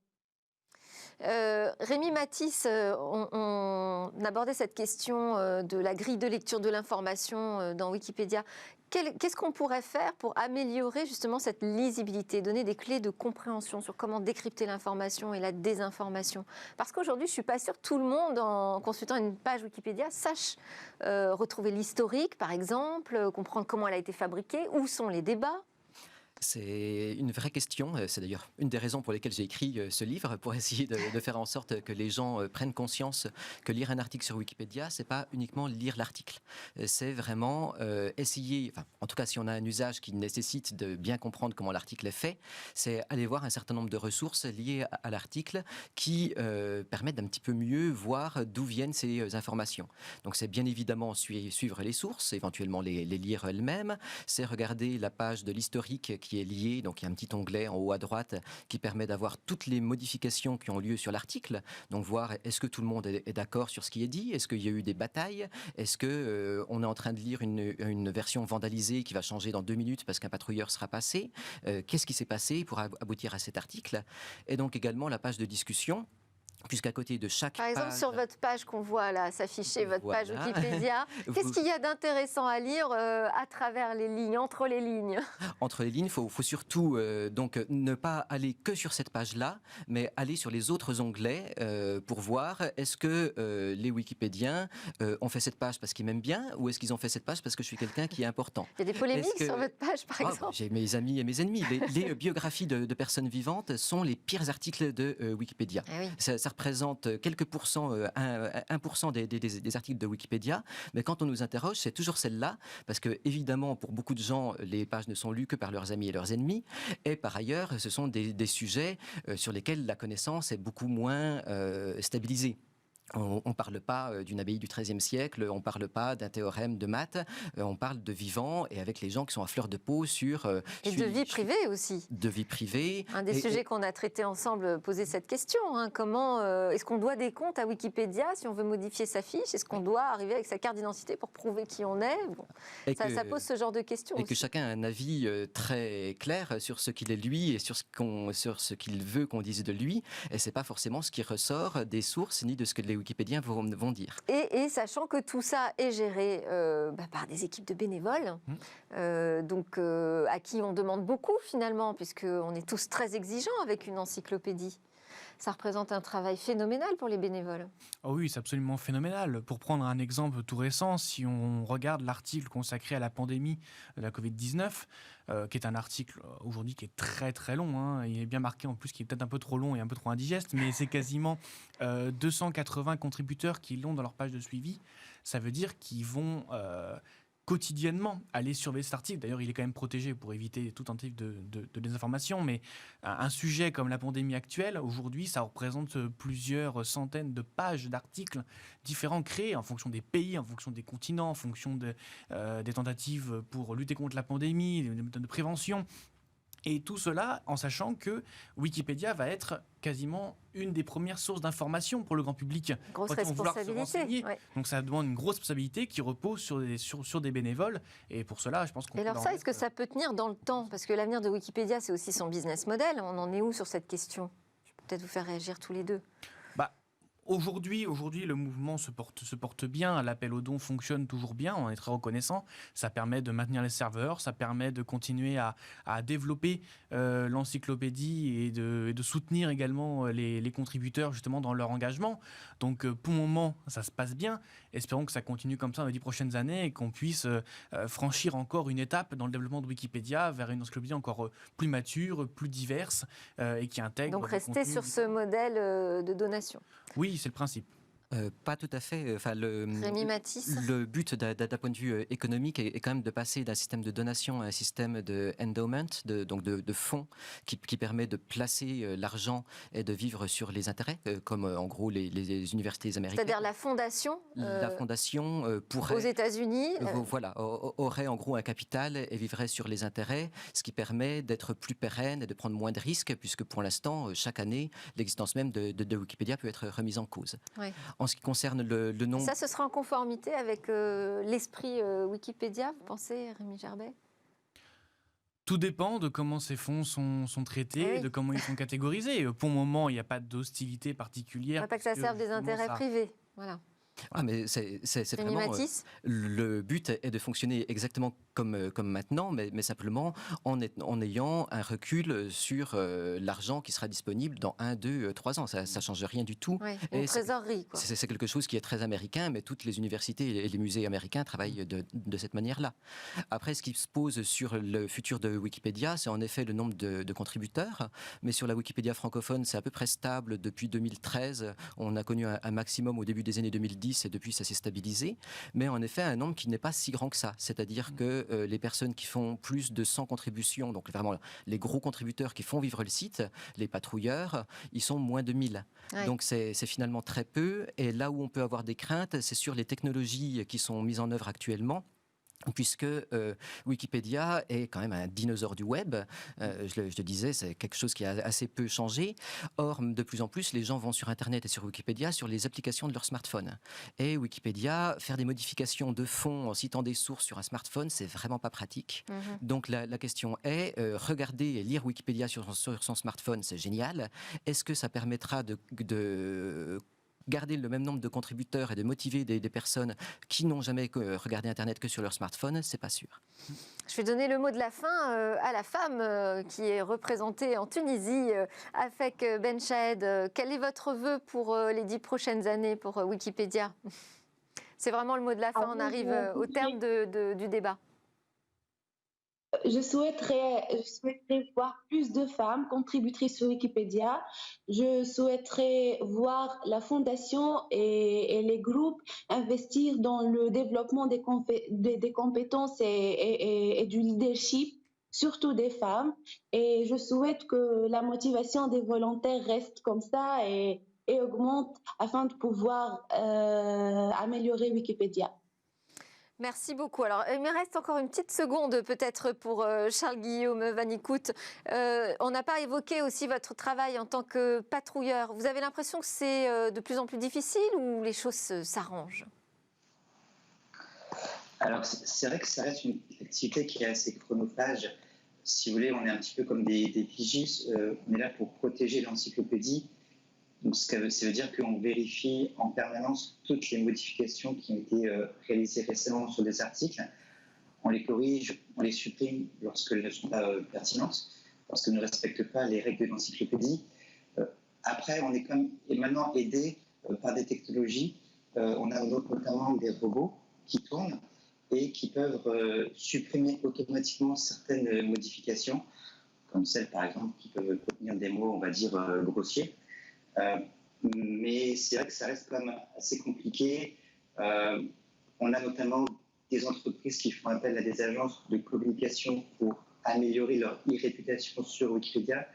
S1: Rémi Mathis, on abordait cette question de la grille de lecture de l'information dans Wikipédia. Qu'est-ce qu'on pourrait faire pour améliorer justement cette lisibilité, donner des clés de compréhension sur comment décrypter l'information et la désinformation? Parce qu'aujourd'hui, je ne suis pas sûre que tout le monde, en consultant une page Wikipédia, sache retrouver l'historique, par exemple, comprendre comment elle a été fabriquée, où sont les débats.
S7: C'est une vraie question. C'est d'ailleurs une des raisons pour lesquelles j'ai écrit ce livre, pour essayer de faire en sorte que les gens prennent conscience que lire un article sur Wikipédia, c'est pas uniquement lire l'article. C'est vraiment essayer, en tout cas si on a un usage qui nécessite de bien comprendre comment l'article est fait, c'est aller voir un certain nombre de ressources liées à l'article qui permettent d'un petit peu mieux voir d'où viennent ces informations. Donc c'est bien évidemment suivre les sources, éventuellement les lire elles-mêmes, c'est regarder la page de l'historique qui est lié, donc il y a un petit onglet en haut à droite qui permet d'avoir toutes les modifications qui ont lieu sur l'article, donc voir est-ce que tout le monde est d'accord sur ce qui est dit, est-ce qu'il y a eu des batailles, est-ce qu'on est en train de lire une version vandalisée qui va changer dans 2 minutes parce qu'un patrouilleur sera passé, qu'est-ce qui s'est passé pour aboutir à cet article, et donc également la page de discussion. Puisqu'à côté de chaque
S1: Par exemple,
S7: page...
S1: sur votre page qu'on voit là s'afficher, votre
S7: Voilà.
S1: page Wikipédia, qu'est-ce qu'il y a d'intéressant à lire à travers les lignes, entre les lignes?
S7: Entre les lignes, faut surtout donc ne pas aller que sur cette page-là, mais aller sur les autres onglets pour voir est-ce que les Wikipédiens ont fait cette page parce qu'ils m'aiment bien ou est-ce qu'ils ont fait cette page parce que je suis quelqu'un qui est important.
S1: Il y a des polémiques sur votre page, par exemple?
S7: J'ai mes amis et mes ennemis. Les biographies de personnes vivantes sont les pires articles de Wikipédia.
S1: Ah oui.
S7: Ça représente quelques pourcents, 1% des articles de Wikipédia, mais quand on nous interroge, c'est toujours celle-là, parce que évidemment, pour beaucoup de gens, les pages ne sont lues que par leurs amis et leurs ennemis, et par ailleurs, ce sont des sujets sur lesquels la connaissance est beaucoup moins stabilisée. On ne parle pas d'une abbaye du XIIIe siècle, on ne parle pas d'un théorème de maths, on parle de vivant et avec les gens qui sont à fleur de peau sur...
S1: Et de vie privée aussi.
S7: De vie privée.
S1: Un des sujets qu'on a traités ensemble posait cette question. Comment est-ce qu'on doit des comptes à Wikipédia si on veut modifier sa fiche? Est-ce qu'on doit arriver avec sa carte d'identité pour prouver qui on est? Ça pose ce genre de questions.
S7: Et
S1: aussi.
S7: que chacun a un avis très clair sur ce qu'il est lui et sur ce qu'il veut qu'on dise de lui. Et ce n'est pas forcément ce qui ressort des sources ni de ce que les Wikipédiens vont dire.
S1: Et sachant que tout ça est géré par des équipes de bénévoles, à qui on demande beaucoup finalement, puisqu'on est tous très exigeants avec une encyclopédie. Ça représente un travail phénoménal pour les bénévoles.
S6: Oh oui, c'est absolument phénoménal. Pour prendre un exemple tout récent, si on regarde l'article consacré à la pandémie de la Covid-19, qui est un article aujourd'hui qui est très très long, hein. Il est bien marqué en plus qu'il est peut-être un peu trop long et un peu trop indigeste, mais c'est quasiment 280 contributeurs qui l'ont dans leur page de suivi. Ça veut dire qu'ils vont quotidiennement aller surveiller cet article. D'ailleurs, il est quand même protégé pour éviter toute tentative de désinformation, mais un sujet comme la pandémie actuelle, aujourd'hui, ça représente plusieurs centaines de pages d'articles différents créés en fonction des pays, en fonction des continents, en fonction des tentatives pour lutter contre la pandémie, des méthodes de prévention. Et tout cela en sachant que Wikipédia va être quasiment une des premières sources d'information pour le grand public.
S1: Grosse responsabilité.
S6: Ouais. Donc ça demande une grosse responsabilité qui repose sur des bénévoles. Et pour cela, je pense qu'on
S1: peut... Et alors ça, est-ce que ça peut tenir dans le temps? Parce que l'avenir de Wikipédia, c'est aussi son business model. On en est où sur cette question? Je peux peut-être vous faire réagir tous les deux.
S6: Aujourd'hui, le mouvement se porte bien, l'appel aux dons fonctionne toujours bien, on est très reconnaissant. Ça permet de maintenir les serveurs, ça permet de continuer à développer l'encyclopédie et de soutenir également les contributeurs justement dans leur engagement. Donc pour le moment, ça se passe bien. Espérons que ça continue comme ça dans les 10 prochaines années et qu'on puisse franchir encore une étape dans le développement de Wikipédia vers une encyclopédie encore plus mature, plus diverse et qui intègre...
S1: Donc rester sur ce modèle de donation.
S6: Oui, c'est le principe.
S7: Pas tout à fait.
S1: Rémi Matisse.
S7: Le but d'un point de vue économique est quand même de passer d'un système de donation à un système de endowment, donc de fonds qui permet de placer l'argent et de vivre sur les intérêts, comme en gros les universités américaines.
S1: C'est-à-dire la fondation.
S7: La fondation pourrait.
S1: Aux États-Unis.
S7: Voilà, aurait en gros un capital et vivrait sur les intérêts, ce qui permet d'être plus pérenne et de prendre moins de risques, puisque pour l'instant, chaque année, l'existence même de Wikipédia peut être remise en cause.
S1: Ouais.
S7: En ce qui concerne le nom...
S1: Ça, ce sera en conformité avec l'esprit Wikipédia, vous pensez, Rémi Gerbet?
S6: Tout dépend de comment ces fonds sont traités, de comment ils sont catégorisés. Pour le moment, il n'y a pas d'hostilité particulière.
S1: Pas que ça serve des intérêts privés. Voilà.
S7: Ah, mais c'est vraiment...
S1: Matisse.
S7: Le but est de fonctionner exactement comme maintenant, mais simplement en ayant un recul sur l'argent qui sera disponible dans 1, 2, 3 ans. Ça ne change rien du tout.
S1: Ouais, une trésorerie.
S7: C'est quelque chose qui est très américain, mais toutes les universités et les musées américains travaillent de cette manière-là. Après, ce qui se pose sur le futur de Wikipédia, c'est en effet le nombre de contributeurs. Mais sur la Wikipédia francophone, c'est à peu près stable depuis 2013. On a connu un maximum au début des années 2010 et depuis ça s'est stabilisé. Mais en effet, un nombre qui n'est pas si grand que ça. C'est-à-dire que les personnes qui font plus de 100 contributions, donc vraiment les gros contributeurs qui font vivre le site, les patrouilleurs, ils sont moins de 1000. Ouais. Donc c'est finalement très peu. Et là où on peut avoir des craintes, c'est sur les technologies qui sont mises en œuvre actuellement. Puisque Wikipédia est quand même un dinosaure du web. Je le disais, c'est quelque chose qui a assez peu changé. Or, de plus en plus, les gens vont sur Internet et sur Wikipédia sur les applications de leur smartphone. Et Wikipédia, faire des modifications de fond en citant des sources sur un smartphone, c'est vraiment pas pratique. Donc la question est, regarder et lire Wikipédia sur son smartphone, c'est génial. Est-ce que ça permettra de garder le même nombre de contributeurs et de motiver des personnes qui n'ont jamais regardé Internet que sur leur smartphone, c'est pas sûr.
S1: Je vais donner le mot de la fin à la femme qui est représentée en Tunisie, Afek Benchaed. Quel est votre vœu pour les 10 prochaines années pour Wikipédia? C'est vraiment le mot de la fin, on arrive au terme du débat.
S8: je souhaiterais voir plus de femmes contributrices sur Wikipédia. Je souhaiterais voir la fondation et les groupes investir dans le développement des compétences et du leadership, surtout des femmes. Et je souhaite que la motivation des volontaires reste comme ça et augmente afin de pouvoir améliorer Wikipédia.
S1: Merci beaucoup. Alors, il me reste encore une petite seconde peut-être pour Charles-Guillaume Van-Icoute. On n'a pas évoqué aussi votre travail en tant que patrouilleur. Vous avez l'impression que c'est de plus en plus difficile ou les choses s'arrangent ?
S9: Alors, c'est vrai que ça reste une activité qui est assez chronophage. Si vous voulez, on est un petit peu comme des vigies. On est là pour protéger l'encyclopédie. Donc, ça veut dire qu'on vérifie en permanence toutes les modifications qui ont été réalisées récemment sur des articles. On les corrige, on les supprime lorsqu'elles ne sont pas pertinentes, lorsqu'elles ne respectent pas les règles de l'encyclopédie. Après, on est maintenant aidé par des technologies. On a notamment des robots qui tournent et qui peuvent supprimer automatiquement certaines modifications, comme celles, par exemple, qui peuvent contenir des mots, on va dire, grossiers. Mais c'est vrai que ça reste quand même assez compliqué. On a notamment des entreprises qui font appel à des agences de communication pour améliorer leur e-réputation sur Wikipédia.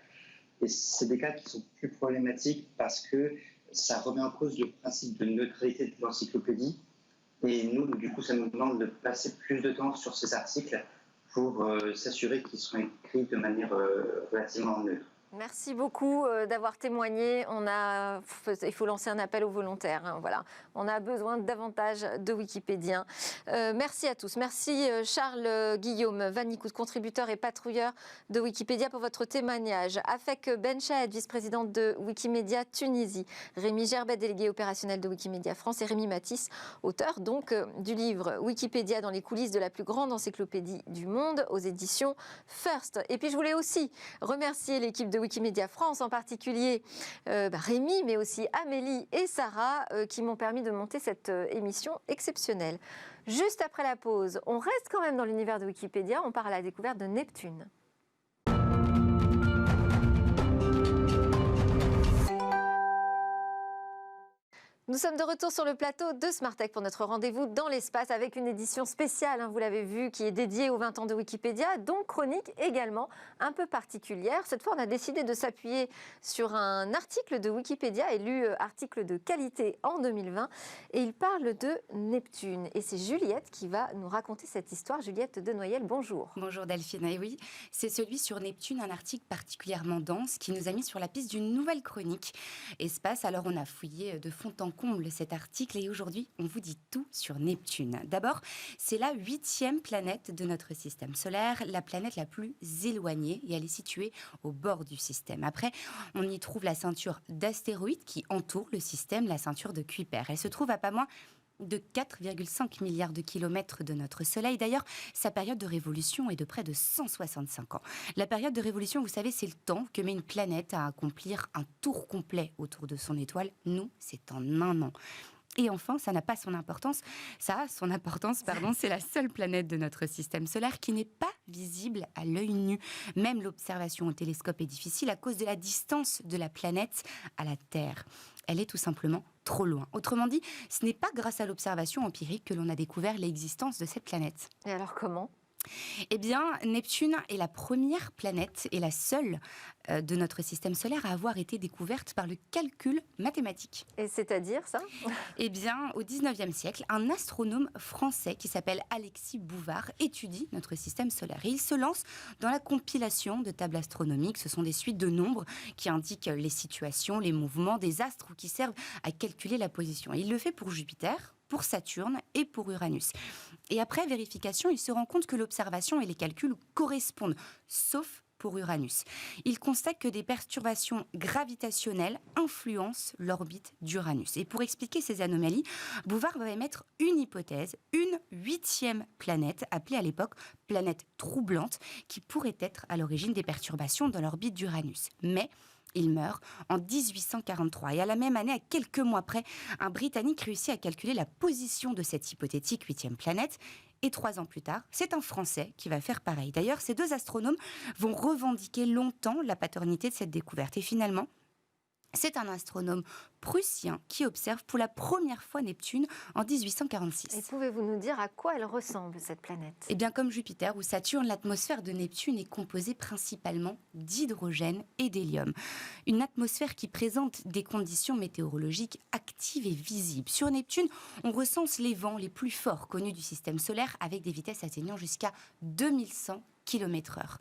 S9: Et c'est des cas qui sont plus problématiques parce que ça remet en cause le principe de neutralité de l'encyclopédie. Et nous, du coup, ça nous demande de passer plus de temps sur ces articles pour s'assurer qu'ils sont écrits de manière relativement neutre.
S1: Merci beaucoup d'avoir témoigné. Il faut lancer un appel aux volontaires. Hein, voilà. On a besoin davantage de Wikipédiens. Merci à tous. Merci Charles-Guillaume Van-Icoute, contributeur et patrouilleur de Wikipédia pour votre témoignage. Afek Benchaed, vice-présidente de Wikimedia Tunisie. Rémi Gerbet, délégué opérationnel de Wikimedia France. Et Rémi Matisse, auteur donc du livre Wikipédia dans les coulisses de la plus grande encyclopédie du monde aux éditions First. Et puis je voulais aussi remercier l'équipe de Wikimedia France, en particulier Rémi, mais aussi Amélie et Sarah, qui m'ont permis de monter cette émission exceptionnelle. Juste après la pause, on reste quand même dans l'univers de Wikipédia, on part à la découverte de Neptune. Nous sommes de retour sur le plateau de Smartech pour notre rendez-vous dans l'espace avec une édition spéciale, vous l'avez vu, qui est dédiée aux 20 ans de Wikipédia, donc chronique également un peu particulière. Cette fois, on a décidé de s'appuyer sur un article de Wikipédia, élu article de qualité en 2020, et il parle de Neptune. Et c'est Juliette qui va nous raconter cette histoire. Juliette Denoyel, bonjour.
S10: Bonjour Delphine, et oui, c'est celui sur Neptune, un article particulièrement dense qui nous a mis sur la piste d'une nouvelle chronique espace. Alors on a fouillé de fond en comble cet article et aujourd'hui, on vous dit tout sur Neptune. D'abord, c'est la 8e planète de notre système solaire, la planète la plus éloignée et elle est située au bord du système. Après, on y trouve la ceinture d'astéroïdes qui entoure le système, la ceinture de Kuiper. Elle se trouve à pas moins de 4,5 milliards de kilomètres de notre Soleil. D'ailleurs, sa période de révolution est de près de 165 ans. La période de révolution, vous savez, c'est le temps que met une planète à accomplir un tour complet autour de son étoile. Nous, c'est en 1 an. Et enfin, ça n'a pas son importance. Ça a son importance, pardon. C'est la seule planète de notre système solaire qui n'est pas visible à l'œil nu. Même l'observation au télescope est difficile à cause de la distance de la planète à la Terre. Elle est tout simplement trop loin. Autrement dit, ce n'est pas grâce à l'observation empirique que l'on a découvert l'existence de cette planète.
S1: Et alors comment ?
S10: Eh bien, Neptune est la première planète et la seule de notre système solaire à avoir été découverte par le calcul mathématique.
S1: Et c'est-à-dire ça ?
S10: Eh bien, au 19e siècle, un astronome français qui s'appelle Alexis Bouvard étudie notre système solaire. Et il se lance dans la compilation de tables astronomiques. Ce sont des suites de nombres qui indiquent les situations, les mouvements des astres ou qui servent à calculer la position. Et il le fait pour Jupiter, pour Saturne et pour Uranus. Et après vérification, il se rend compte que l'observation et les calculs correspondent, sauf pour Uranus. Il constate que des perturbations gravitationnelles influencent l'orbite d'Uranus. Et pour expliquer ces anomalies, Bouvard va émettre une hypothèse, une 8e planète, appelée à l'époque planète troublante, qui pourrait être à l'origine des perturbations dans l'orbite d'Uranus. Mais il meurt en 1843 et à la même année, à quelques mois près, un Britannique réussit à calculer la position de cette hypothétique 8e planète Et 3 ans plus tard, c'est un Français qui va faire pareil. D'ailleurs, ces 2 astronomes vont revendiquer longtemps la paternité de cette découverte. Et finalement, c'est un astronome prussien qui observe pour la première fois Neptune en 1846.
S1: Et pouvez-vous nous dire à quoi elle ressemble, cette planète?
S10: Eh bien, comme Jupiter ou Saturne, l'atmosphère de Neptune est composée principalement d'hydrogène et d'hélium. Une atmosphère qui présente des conditions météorologiques actives et visibles. Sur Neptune, on recense les vents les plus forts connus du système solaire avec des vitesses atteignant jusqu'à 2100 km/h.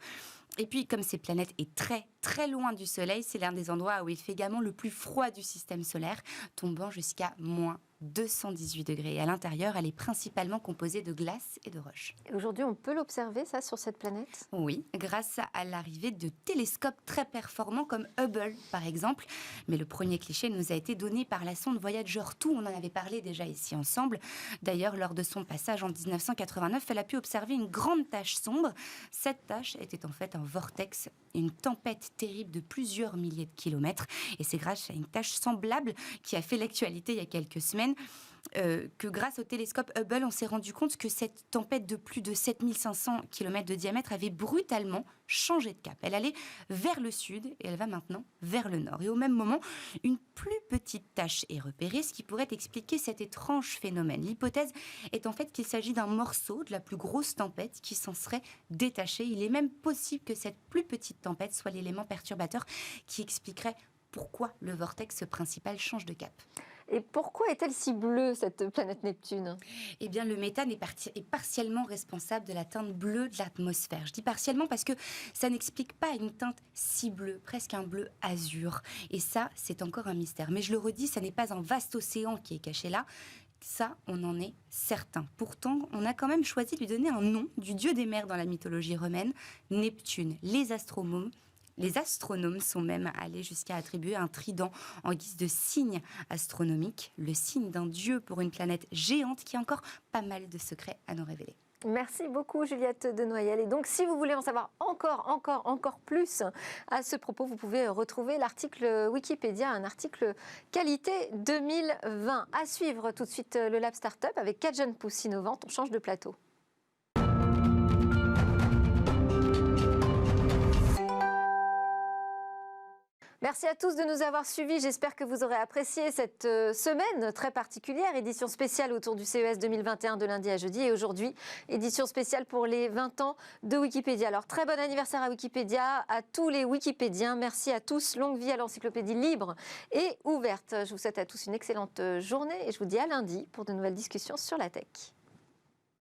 S10: Et puis, comme cette planète est très, très loin du Soleil, c'est l'un des endroits où il fait également le plus froid du système solaire, tombant jusqu'à moins 218 degrés. Et à l'intérieur, elle est principalement composée de glace et de roches.
S1: Et aujourd'hui, on peut l'observer, ça, sur cette planète?
S10: Oui, grâce à l'arrivée de télescopes très performants comme Hubble, par exemple. Mais le premier cliché nous a été donné par la sonde Voyager 2. On en avait parlé déjà ici ensemble. D'ailleurs, lors de son passage en 1989, elle a pu observer une grande tache sombre. Cette tache était en fait un vortex, une tempête terrible de plusieurs milliers de kilomètres. Et c'est grâce à une tache semblable qui a fait l'actualité il y a quelques semaines que grâce au télescope Hubble, on s'est rendu compte que cette tempête de plus de 7500 km de diamètre avait brutalement changé de cap. Elle allait vers le sud et elle va maintenant vers le nord. Et au même moment, une plus petite tache est repérée, ce qui pourrait expliquer cet étrange phénomène. L'hypothèse est en fait qu'il s'agit d'un morceau de la plus grosse tempête qui s'en serait détaché. Il est même possible que cette plus petite tempête soit l'élément perturbateur qui expliquerait pourquoi le vortex principal change de cap.
S1: Et pourquoi est-elle si bleue, cette planète Neptune?
S10: Eh bien, le méthane est partiellement responsable de la teinte bleue de l'atmosphère. Je dis partiellement parce que ça n'explique pas une teinte si bleue, presque un bleu azur. Et ça, c'est encore un mystère. Mais je le redis, ça n'est pas un vaste océan qui est caché là. Ça, on en est certain. Pourtant, on a quand même choisi de lui donner un nom du dieu des mers dans la mythologie romaine, Neptune. Les astronomes sont même allés jusqu'à attribuer un trident en guise de signe astronomique, le signe d'un dieu pour une planète géante qui a encore pas mal de secrets à nous révéler.
S1: Merci beaucoup Juliette de Noyelles. Et donc si vous voulez en savoir encore plus à ce propos, vous pouvez retrouver l'article Wikipédia, un article qualité 2020. À suivre tout de suite le Lab Startup avec 4 jeunes pousses innovantes. On change de plateau. Merci à tous de nous avoir suivis. J'espère que vous aurez apprécié cette semaine très particulière. Édition spéciale autour du CES 2021 de lundi à jeudi. Et aujourd'hui, édition spéciale pour les 20 ans de Wikipédia. Alors, très bon anniversaire à Wikipédia, à tous les Wikipédiens. Merci à tous. Longue vie à l'encyclopédie libre et ouverte. Je vous souhaite à tous une excellente journée et je vous dis à lundi pour de nouvelles discussions sur la tech.